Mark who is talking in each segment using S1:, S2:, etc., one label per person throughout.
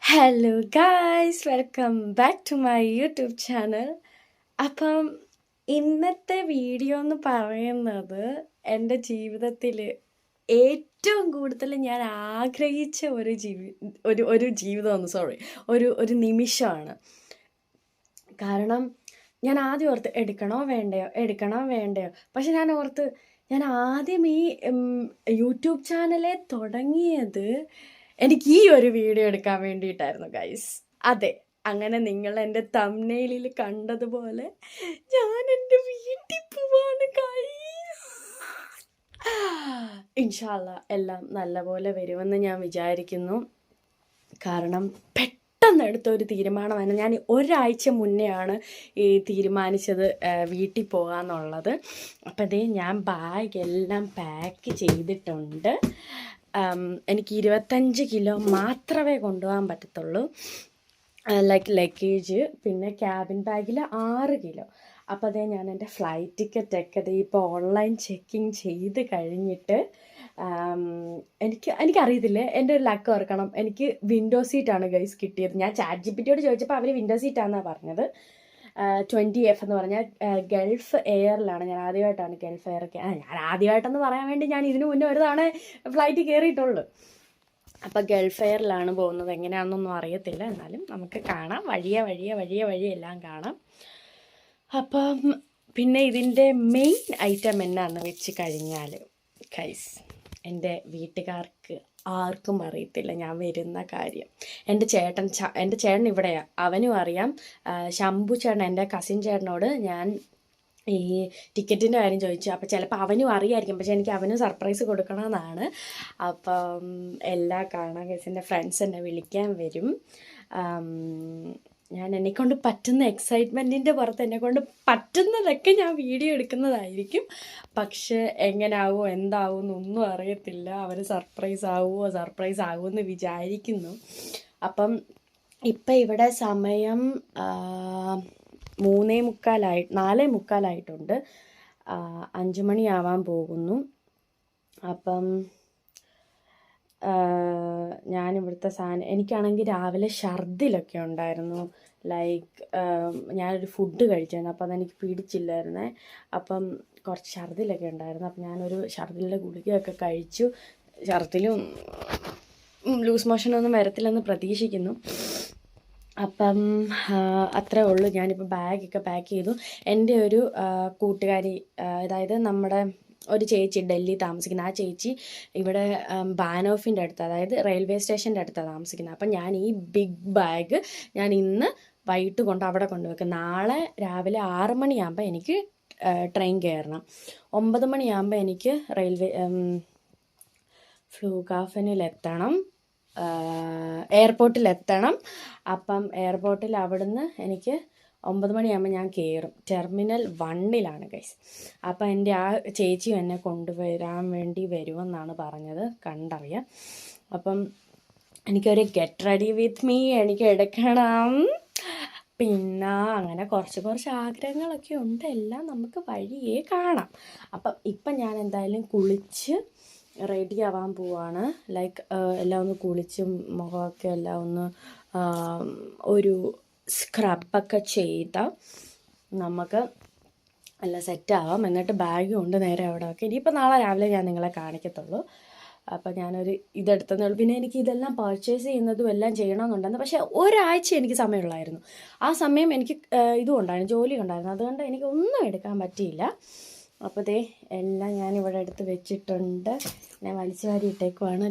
S1: Hello guys, welcome back to my YouTube channel. അപ്പം ഇന്നത്തെ video എന്ന് പറയുന്നത് എൻ്റെ ജീവിതത്തിൽ ഏറ്റവും കൂടുതൽ ഞാൻ ആഗ്രഹിച്ച ഒരു ജീവിതമാണ്. ഒരു നിമിഷമാണ്. കാരണം ഞാൻ ആദ്യം ഓർത്ത് എടുക്കണോ വേണ്ടയോ. പക്ഷെ ഞാൻ ആദ്യം ഈ യൂട്യൂബ് ചാനലെ തുടങ്ങിയത് എനിക്ക് ഈ ഒരു വീഡിയോ എടുക്കാൻ വേണ്ടിയിട്ടായിരുന്നു ഗൈസ്. അതെ, അങ്ങനെ നിങ്ങൾ എൻ്റെ തംബ്നെയിലിൽ കണ്ടതുപോലെ ഞാൻ എൻ്റെ വീട്ടിൽ പോവാണ് ഗൈസ്. ഇൻഷാ അല്ലാ എല്ലാം നല്ലപോലെ വരുമെന്ന് ഞാൻ വിചാരിക്കുന്നു. കാരണം പെട്ടെന്ന് എടുത്ത ഒരു തീരുമാനമാണ്. ഞാൻ ഒരാഴ്ച മുന്നെയാണ് ഈ തീരുമാനിച്ചത് വീട്ടിൽ പോകാമെന്നുള്ളത്. അപ്പം അതേ ഞാൻ ബാഗ് എല്ലാം പാക്ക് ചെയ്തിട്ടുണ്ട്. എനിക്ക് 25 കിലോ മാത്രമേ കൊണ്ടുപോകാൻ പറ്റത്തുള്ളൂ, ലഗേജ്. പിന്നെ ക്യാബിൻ ബാഗിൽ 6 കിലോ. അപ്പോൾ അതേ ഞാൻ എൻ്റെ ഫ്ലൈറ്റ് ടിക്കറ്റൊക്കെ ഇപ്പോൾ ഓൺലൈൻ ചെക്കിങ് ചെയ്ത് കഴിഞ്ഞിട്ട് എനിക്കറിയത്തില്ല, എൻ്റെ ഒരു ലക്ക് ഓർക്കണം. എനിക്ക് വിൻഡോ സീറ്റാണ് ഗൈസ് കിട്ടിയത്. ഞാൻ ChatGPTയോട് ചോദിച്ചപ്പോൾ അവർ വിൻഡോ സീറ്റാണെന്നാണ് പറഞ്ഞത്. 20F എന്ന് പറഞ്ഞാൽ ഗൾഫ് എയറിലാണ്. ഞാൻ ആദ്യമായിട്ടാണ് ഗൾഫ് എയറൊക്കെ ഞാൻ ആദ്യമായിട്ടെന്ന് പറയാൻ വേണ്ടി ഞാൻ ഇതിനു മുന്നേ ഒരു തവണ ഫ്ലൈറ്റ് കയറിയിട്ടുള്ളൂ. അപ്പം ഗൾഫ് എയറിലാണ് പോകുന്നത്. എങ്ങനെയാണെന്നൊന്നും അറിയത്തില്ല, എന്നാലും നമുക്ക് കാണാം. വഴിയെ എല്ലാം കാണാം. അപ്പം പിന്നെ ഇതിൻ്റെ മെയിൻ ഐറ്റം എന്നാന്ന് വെച്ച് കഴിഞ്ഞാൽ ഗൈസ്, എൻ്റെ വീട്ടുകാർക്ക് ആർക്കും അറിയത്തില്ല ഞാൻ വരുന്ന കാര്യം. എൻ്റെ ചേട്ടൻ ഇവിടെയാണ്, അവനും അറിയാം. ശംഭു ചേട്ടൻ, എൻ്റെ കസിൻ ചേട്ടനോട് ഞാൻ ഈ ടിക്കറ്റിൻ്റെ കാര്യം ചോദിച്ചു. അപ്പോൾ ചിലപ്പോൾ അവനും അറിയായിരിക്കും, പക്ഷെ എനിക്ക് അവനും സർപ്രൈസ് കൊടുക്കണമെന്നാണ്. അപ്പം എല്ലാം കാണാം ഗൈസ്. എൻ്റെ ഫ്രണ്ട്സ് എന്നെ വിളിക്കാൻ വരും. ഞാൻ എന്നെക്കൊണ്ട് പറ്റുന്ന എക്സൈറ്റ്മെൻറ്റിൻ്റെ പുറത്ത് എന്നെക്കൊണ്ട് പറ്റുന്നതൊക്കെ ഞാൻ വീഡിയോ എടുക്കുന്നതായിരിക്കും. പക്ഷെ എങ്ങനെയാവുമോ എന്താവുമോ എന്നൊന്നും അറിയത്തില്ല. അവർ സർപ്രൈസ് ആവുമെന്ന് വിചാരിക്കുന്നു. അപ്പം ഇപ്പം ഇവിടെ സമയം 4:45 5 മണിയാവാൻ പോകുന്നു. അപ്പം ഞാനിവിടുത്തെ എനിക്കാണെങ്കിൽ രാവിലെ ഛർദിലൊക്കെ ഉണ്ടായിരുന്നു. ഞാനൊരു ഫുഡ് കഴിച്ചായിരുന്നു, അപ്പോൾ അതെനിക്ക് പിടിച്ചില്ലായിരുന്നേ. അപ്പം കുറച്ച് ഛർദിലൊക്കെ ഉണ്ടായിരുന്നു. അപ്പം ഞാനൊരു ഛർദിലിൻ്റെ ഗുളികയൊക്കെ കഴിച്ചു. ഛർദിലും ലൂസ് മോഷനൊന്നും വരത്തില്ലെന്ന് പ്രതീക്ഷിക്കുന്നു. അപ്പം അത്രേ ഉള്ളൂ. ഞാനിപ്പോൾ ബാഗൊക്കെ പാക്ക് ചെയ്തു. എൻ്റെ ഒരു കൂട്ടുകാരി, അതായത് നമ്മുടെ ഒരു ചേച്ചി ഡൽഹി താമസിക്കുന്ന ആ ചേച്ചി ഇവിടെ ബാനോഫിൻ്റെ അടുത്ത്, അതായത് റെയിൽവേ സ്റ്റേഷൻ്റെ അടുത്താണ് താമസിക്കുന്നത്. അപ്പം ഞാൻ ഈ ബിഗ് ബാഗ് ഞാൻ ഇന്ന് വൈകിട്ട് അവിടെ കൊണ്ടുവെക്കും. നാളെ രാവിലെ 6 മണിയാകുമ്പോൾ എനിക്ക് ട്രെയിൻ കയറണം. 9 മണിയാകുമ്പോൾ എനിക്ക് എയർപോർട്ടിലെത്തണം. അപ്പം എയർപോർട്ടിൽ അവിടുന്ന് എനിക്ക് 9 മണിയാകുമ്പോൾ ഞാൻ കയറും. Terminal 1 guys. അപ്പം എൻ്റെ ആ ചേച്ചിയും എന്നെ കൊണ്ടുവരാൻ വേണ്ടി വരുമെന്നാണ് പറഞ്ഞത്, കണ്ടറിയാം. അപ്പം എനിക്കൊരു ഗെറ്റ് റെഡി വിത്ത് മീ എനിക്ക് എടുക്കണം. പിന്നെ അങ്ങനെ കുറച്ച് ആഗ്രഹങ്ങളൊക്കെ ഉണ്ട്. എല്ലാം നമുക്ക് വഴിയേ കാണാം. ഇപ്പം ഞാൻ എന്തായാലും കുളിച്ച് റെഡി ആവാൻ പോവാണ്. എല്ലാം ഒന്ന് കുളിച്ച് മുഖമൊക്കെ എല്ലാം ഒന്ന് ഒരു സ്ക്രബൊക്കെ ചെയ്താൽ നമുക്ക് എല്ലാം സെറ്റാവാം. എന്നിട്ട് ബാഗ് കൊണ്ട് നേരെ അവിടെ വെക്കാം. ഇനിയിപ്പോൾ നാളെ രാവിലെ ഞാൻ നിങ്ങളെ കാണിക്കത്തുള്ളൂ. അപ്പം ഞാനൊരു ഇതെടുത്തതേ ഉള്ളൂ. പിന്നെ എനിക്ക് ഇതെല്ലാം പർച്ചേസ് ചെയ്യുന്നതും എല്ലാം ചെയ്യണമെന്നുണ്ടായിരുന്നു. പക്ഷേ ഒരാഴ്ച എനിക്ക് സമയമുള്ളായിരുന്നു. ആ സമയം എനിക്ക് ഇതും ഉണ്ടായിരുന്നു, ജോലി ഉണ്ടായിരുന്നു. അതുകൊണ്ട് എനിക്ക് ഒന്നും എടുക്കാൻ പറ്റിയില്ല. അപ്പോൾ ദേ എല്ലാം ഞാനിവിടെ എടുത്ത് വെച്ചിട്ടുണ്ട്. ഞാൻ വലിച്ചു വാരി ഇട്ടേക്കുവാണ്.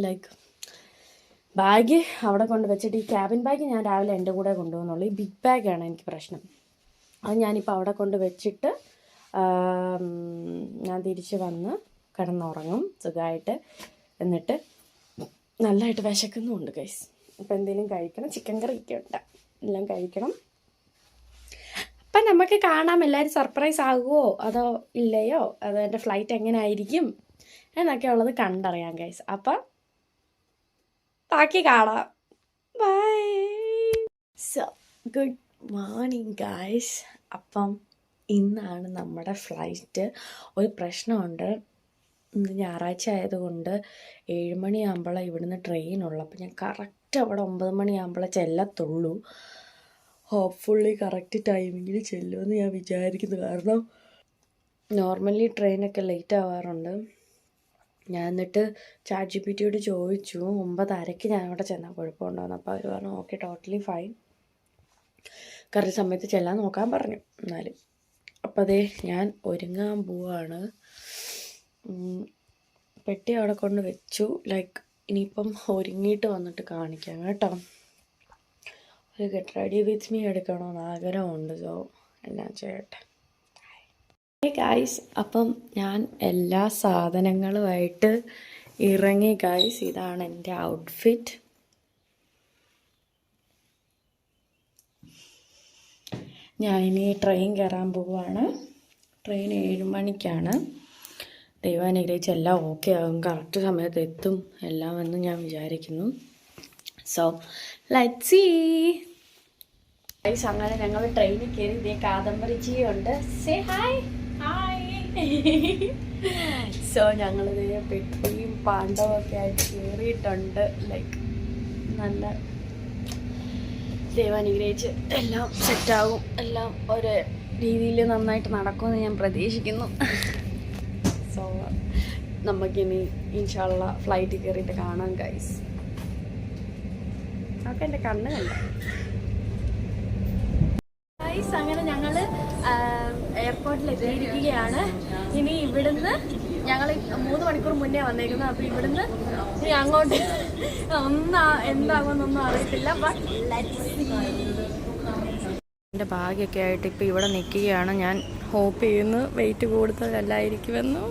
S1: ബാഗ് അവിടെ കൊണ്ട് വെച്ചിട്ട് ഈ ക്യാബിൻ ബാഗ് ഞാൻ രാവിലെ എൻ്റെ കൂടെ കൊണ്ടുപോകുന്നുള്ളൂ. ഈ ബിഗ് ബാഗാണ് എനിക്ക് പ്രശ്നം. അത് ഞാനിപ്പോൾ അവിടെ കൊണ്ട് വെച്ചിട്ട് ഞാൻ തിരിച്ച് വന്ന് കിടന്നുറങ്ങും സുഖമായിട്ട്. എന്നിട്ട് നല്ലതായിട്ട് വിശക്കുന്നുമുണ്ട് ഗൈസ്. അപ്പോൾ എന്തെങ്കിലും കഴിക്കണം. ചിക്കൻ കറിയൊക്കെ ഉണ്ട്, എല്ലാം കഴിക്കണം. അപ്പം നമുക്ക് കാണാം എല്ലാവരും സർപ്രൈസ് ആകുമോ അതോ ഇല്ലയോ, അതോ എൻ്റെ ഫ്ലൈറ്റ് എങ്ങനെ ആയിരിക്കും എന്നൊക്കെ ഉള്ളത് കണ്ടറിയാം ഗൈസ്. അപ്പം ബാക്കി കാണാം. Bye. So good morning guys. അപ്പം ഇന്നാണ് നമ്മുടെ ഫ്ലൈറ്റ്. ഒരു പ്രശ്നമുണ്ട്, ഇന്ന് ഞായറാഴ്ച ആയതുകൊണ്ട് 7 മണിയാകുമ്പോഴാണ് ഇവിടുന്ന് ട്രെയിനുള്ളൂ. അപ്പോൾ ഞാൻ കറക്റ്റ് കറക്റ്റ് അവിടെ 9 മണിയാകുമ്പോഴേ ചെല്ലത്തുള്ളൂ. ഹോപ്പ്ഫുള്ളി കറക്റ്റ് ടൈമിങ്ങിൽ ചെല്ലുമെന്ന് ഞാൻ വിചാരിക്കുന്നു. കാരണം നോർമലി ട്രെയിനൊക്കെ ലേറ്റ് ആവാറുണ്ട്. ഞാൻ എന്നിട്ട് ChatGPTയോട് ചോദിച്ചു 9:30 ഞാൻ അവിടെ ചെന്നാൽ കുഴപ്പമുണ്ടോയെന്ന്. അപ്പോൾ അവർ പറഞ്ഞു ഓക്കെ, ടോട്ടലി ഫൈൻ, കറക്റ്റ് സമയത്ത് ചെല്ലാൻ നോക്കാൻ പറഞ്ഞു. എന്നാലും അപ്പം അതേ ഞാൻ ഒരുങ്ങാൻ പോവാണ്. പെട്ടി അവിടെ കൊണ്ട് വെച്ചു. ലൈക്ക് ഇനിയിപ്പം ഒരുങ്ങിയിട്ട് വന്നിട്ട് കാണിക്കാം കേട്ടോ. ഒരു ഗെറ്റ് റെഡി വിത്ത് മീ എടുക്കണമെന്ന് ആഗ്രഹമുണ്ട്. സോ എല്ലാം ചെയ്യട്ടെ. ഗായ്സ്, അപ്പം ഞാൻ എല്ലാ സാധനങ്ങളുമായിട്ട് ഇറങ്ങി ഗായ്സ്. ഇതാണ് എൻ്റെ ഔട്ട്ഫിറ്റ്. ഞാനിനി ട്രെയിൻ കയറാൻ പോവുകയാണ്. ട്രെയിൻ 7 മണിക്കാണ്. ദൈവം അനുഗ്രഹിച്ച് എല്ലാം ഓക്കെ ആകും, കറക്റ്റ് സമയത്ത് എത്തും എല്ലാം എന്ന് ഞാൻ വിചാരിക്കുന്നു. So let's see. ഗൈസ്, അങ്ങനെ ഞങ്ങൾ ട്രെയിനിൽ കയറി. ഇതേ കാദംബരിജിയുണ്ട്. Say hi. സോ ഞങ്ങളിതേ പെട്ടിയും പാണ്ഡവൊക്കെ ആയിട്ട് കയറിയിട്ടുണ്ട്. ലൈക്ക് നല്ല ദൈവം അനുഗ്രഹിച്ച് എല്ലാം സെറ്റാകും, എല്ലാം ഒരേ രീതിയിൽ നന്നായിട്ട് നടക്കുമെന്ന് ഞാൻ പ്രതീക്ഷിക്കുന്നു. സോ നമുക്കിനി ഇൻഷാള്ള ഫ്ലൈറ്റിൽ കയറിയിട്ട് കാണാം ഗൈസ്. ഓക്കെ, എൻ്റെ കണ്ണ് കണ്ട ഗൈസ്. അങ്ങനെ ഞങ്ങൾ എയർപോർട്ടിൽ എത്തിയിരിക്കുകയാണ്. ഇനി ഇവിടുന്ന് ഞങ്ങൾ 3 മണിക്കൂർ മുന്നേ വന്നേക്കുന്നത്. അപ്പോൾ ഇവിടുന്ന് ഇനി അങ്ങോട്ട് എന്താകുമെന്നൊന്നും അറിയത്തില്ല. But let's see. എൻ്റെ ഭാഗ്യമൊക്കെ ആയിട്ട് ഇപ്പോൾ ഇവിടെ നിൽക്കുകയാണ്. ഞാൻ ഹോപ്പ് ചെയ്യുന്നു വെയിറ്റ് കൂടുതലല്ലായിരിക്കുമെന്നും.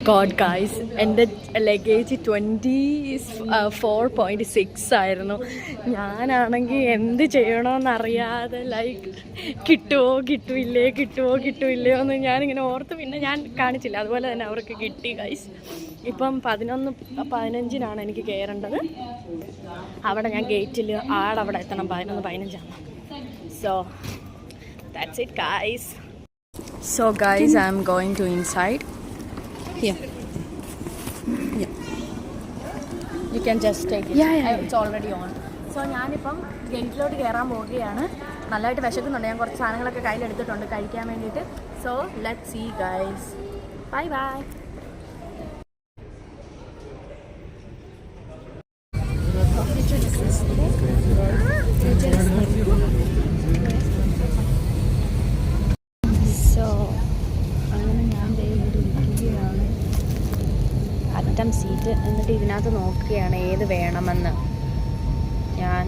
S1: ഗോഡ് ഗൈസ്, എൻ്റെ ലഗേജ് 24.6 ആയിരുന്നു. ഞാനാണെങ്കിൽ എന്ത് ചെയ്യണമെന്നറിയാതെ ലൈക്ക് കിട്ടുമോ എന്ന് ഞാനിങ്ങനെ ഓർത്ത് പിന്നെ ഞാൻ കാണിച്ചില്ല. അതുപോലെ തന്നെ അവർക്ക് കിട്ടി ഗൈസ്. ഇപ്പം 11:15 എനിക്ക് കയറേണ്ടത്. അവിടെ ഞാൻ ഗേറ്റിൽ ആളവിടെ എത്തണം 11:15. So that's it guys. So guys, I am going to inside. Yeah. You can just take it. Yeah. It's already on. So ഞാനിപ്പം ഗേറ്റിലോട്ട് കയറാൻ പോവുകയാണ്. നല്ലതായിട്ട് വിശക്കുന്നുണ്ട്. ഞാൻ കുറച്ച് സാധനങ്ങളൊക്കെ കയ്യിലെടുത്തിട്ടുണ്ട് കഴിക്കാൻ വേണ്ടിയിട്ട്. So let's see guys. Bye bye. Seat എന്നിട്ട് ഇതിനകത്ത് നോക്കുകയാണ് ഏത് വേണമെന്ന്. ഞാൻ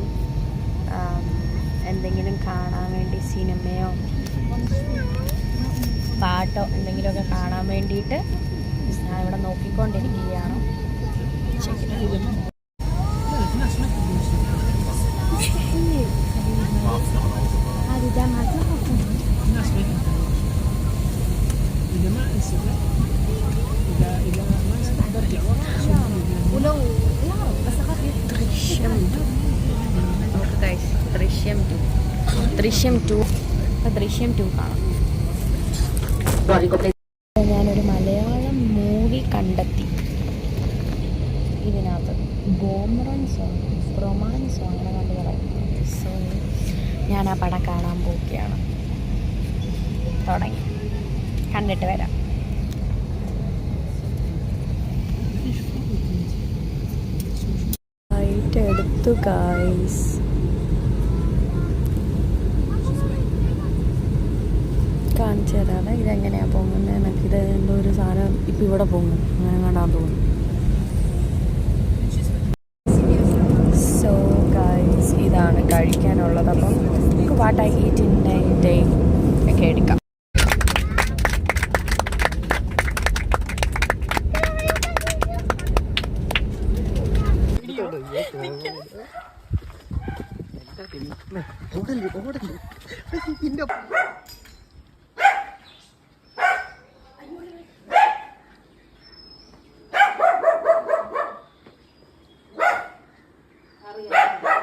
S1: എന്തെങ്കിലും കാണാൻ വേണ്ടി സിനിമയോ പാട്ടോ എന്തെങ്കിലുമൊക്കെ കാണാൻ വേണ്ടിയിട്ട് ഞാൻ ഇവിടെ നോക്കിക്കൊണ്ടിരിക്കുകയാണ്. ദൃശ്യം 2 കാണാം. ഞാനൊരു മലയാളം മൂവി കണ്ടെത്തി. ഇതിനകത്ത് റൊമാൻസോ അങ്ങനെ കണ്ടു പറയുന്നു. സോ ഞാൻ ആ പടം കാണാൻ പോവുകയാണ്. തുടങ്ങി, കണ്ടിട്ട് വരാം. എടുത്തു ഗൈസ്. കാണിച്ചു തരാതെ ഇതെങ്ങനെയാണ് പോകുന്നത് എന്നൊക്കെ. ഇത് എന്തോ ഒരു സാധനം ഇപ്പം ഇവിടെ പോകുന്നു, അങ്ങനെ കണ്ടാൻ തോന്നുന്നു. സോ ഗൈസ്, ഇതാണ് കഴിക്കാനുള്ളത്. അപ്പം നമുക്ക് what I eat in A day ഒക്കെ എടുക്കാം. അറിയാം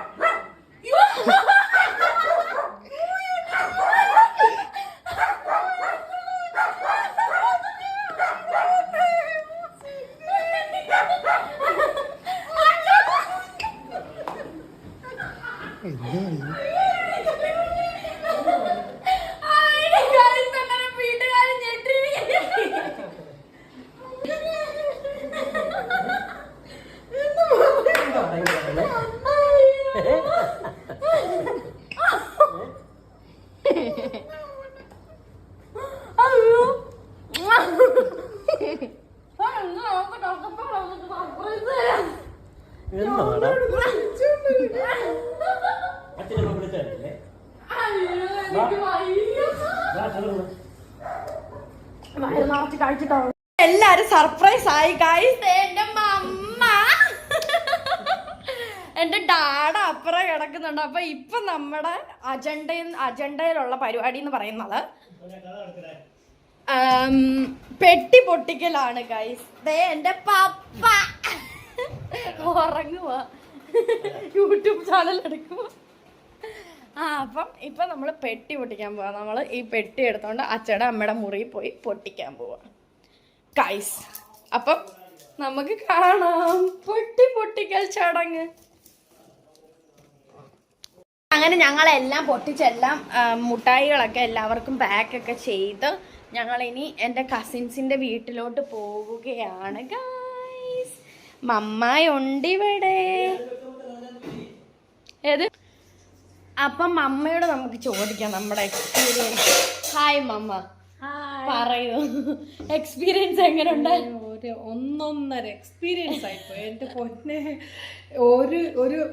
S1: എല്ലാരും സർപ്രൈസ് ആയി ഗൈസ്. എന്റെ മമ്മ എന്റെ ഡാഡ അപ്പുറം കിടക്കുന്നുണ്ട്. അപ്പൊ ഇപ്പൊ നമ്മുടെ അജണ്ടയിലുള്ള പരിപാടി എന്ന് പറയുന്നത് പെട്ടി പൊട്ടിക്കലാണ് ഗൈസ്. എന്റെ പപ്പ ഉറങ്ങുവാ, യൂട്യൂബ് ചാനൽ എടുക്കുവാ. അപ്പം ഇപ്പൊ നമ്മള് പെട്ടി പൊട്ടിക്കാൻ പോവാ. നമ്മള് ഈ പെട്ടി എടുത്തോണ്ട് അച്ഛയുടെ അമ്മയുടെ മുറിയിൽ പോയി പൊട്ടിക്കാൻ പോവാ ഗൈസ്. അപ്പം നമുക്ക് കാണാം പെട്ടി പൊട്ടിക്കൽ ചടങ്ങ്. അങ്ങനെ ഞങ്ങളെല്ലാം പൊട്ടിച്ചെല്ലാം മുട്ടായികളൊക്കെ എല്ലാവർക്കും പാക്കൊക്കെ ചെയ്ത് ഞങ്ങളിനി എൻ്റെ കസിൻസിൻ്റെ വീട്ടിലോട്ട് പോവുകയാണ് ഗൈസ്. മമ്മയുണ്ട് ഇവിടെ. ഏത്? അപ്പം മമ്മയോട് നമുക്ക് ചോദിക്കാം നമ്മുടെ എക്സ്പീരിയൻസ്. ഹായ് മമ്മ, പറയൂ എക്സ്പീരിയൻസ് എങ്ങനെ ഉണ്ടായിരുന്നു?
S2: ഒന്നൊന്നര എക്സ്പീരിയൻസ് ആയിപ്പോ എന്റെ പൊന്നെ.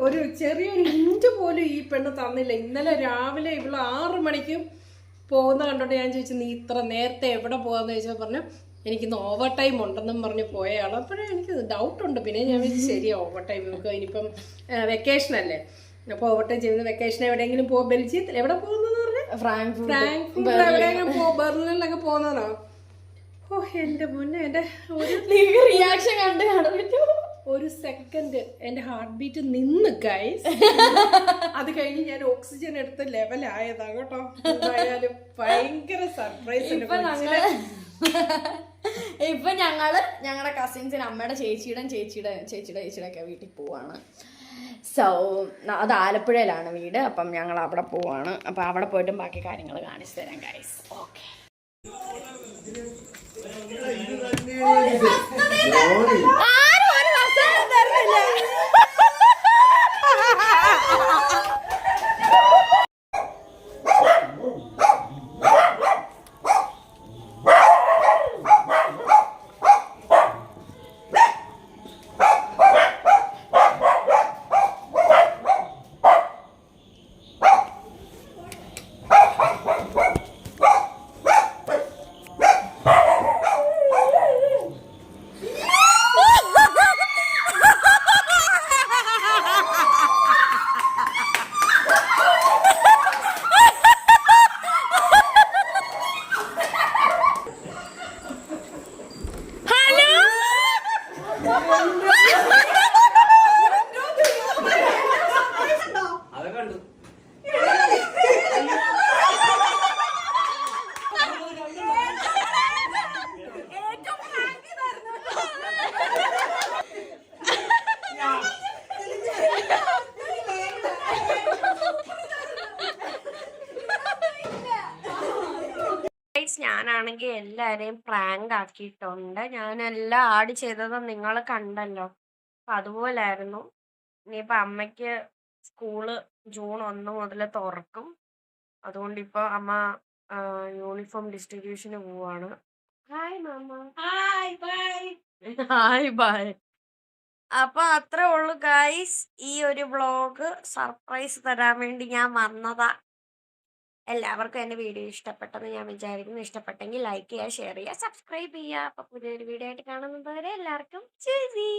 S2: ഒരു ചെറിയൊരു ഇഞ്ച് പോലും ഈ പെണ്ണ് തന്നില്ല. ഇന്നലെ രാവിലെ ഇവള് 6 മണിക്ക് പോകുന്ന കണ്ടോണ്ട് ഞാൻ ചോദിച്ചു, നീ ഇത്ര നേരത്തെ എവിടെ പോകാന്ന് ചോദിച്ചാൽ പറഞ്ഞു എനിക്കിന്ന് ഓവർ ടൈം ഉണ്ടെന്നും പറഞ്ഞ് പോയാണ്. അപ്പോഴേ എനിക്ക് ഡൗട്ടുണ്ട്. പിന്നെ ഞാൻ വിചാരിച്ചു ശരി ഓവർ ടൈം നമുക്ക് ഇനിയിപ്പം വെക്കേഷൻ അല്ലേ, അപ്പോൾ ഓവർ ടൈം ചെയ്യുന്ന വെക്കേഷൻ എവിടെയെങ്കിലും ബെൽജിയത്തിൽ എവിടെ പോകുന്നതെന്ന് പറഞ്ഞു, ഫ്രാങ്ക്ഫർട്ട് എവിടെയെങ്കിലും ബെർലിനിലൊക്കെ പോകുന്നതാണോ? ഓ എന്റെ മുന്നേ എന്റെ
S1: റിയാക്ഷൻ കണ്ട്
S2: ഒരു സെക്കൻഡ് എന്റെ ഹാർട്ട് ബീറ്റ് നിന്ന് ഗൈസ്. അത് കഴിഞ്ഞ് ഞാൻ ഓക്സിജൻ എടുത്ത് ലെവലായതാ കേട്ടോ. എന്തായാലും ഭയങ്കര സർപ്രൈസ്.
S1: ഇപ്പൊ ഞങ്ങളുടെ കസിൻസിന് അമ്മയുടെ ചേച്ചിയുടെ ഒക്കെ വീട്ടിൽ പോവാണ്. സോ അത് ആലപ്പുഴയിലാണ് വീട്. അപ്പം ഞങ്ങൾ അവിടെ പോവാണ്. അപ്പം അവിടെ പോയിട്ടും ബാക്കി കാര്യങ്ങൾ കാണിച്ചു തരാം ഗൈസ്. ഓക്കെ. ആരും ഒരു വസ്ത്രം തരുന്നില്ല. ഞാനാണെങ്കിൽ എല്ലാവരെയും പ്രാങ്ക് ആക്കിയിട്ടുണ്ട്. ഞാനെല്ലാം ആഡ് ചെയ്തത് നിങ്ങൾ കണ്ടല്ലോ. അപ്പം അതുപോലായിരുന്നു. ഇനിയിപ്പോൾ അമ്മയ്ക്ക് സ്കൂള് ജൂൺ 1 മുതൽ തുറക്കും. അതുകൊണ്ട് ഇപ്പോൾ അമ്മ യൂണിഫോം ഡിസ്ട്രിബ്യൂഷന് പോവാണ്. Hi mama.
S2: Hi bye.
S1: Hi bye. അപ്പൊ അത്രേ ഉള്ളു ഗൈസ്. ഈ ഒരു വ്ളോഗ് സർപ്രൈസ് തരാൻ വേണ്ടി ഞാൻ വന്നതാ. എല്ലാവർക്കും എൻ്റെ വീഡിയോ ഇഷ്ടപ്പെട്ടെന്ന് ഞാൻ വിചാരിക്കുന്നു. ഇഷ്ടപ്പെട്ടെങ്കിൽ ലൈക്ക് ചെയ്യുക, ഷെയർ ചെയ്യുക, സബ്സ്ക്രൈബ് ചെയ്യുക. അപ്പോൾ പുതിയൊരു വീഡിയോ ആയിട്ട് കാണുന്നത് വരെ എല്ലാവർക്കും ശരി.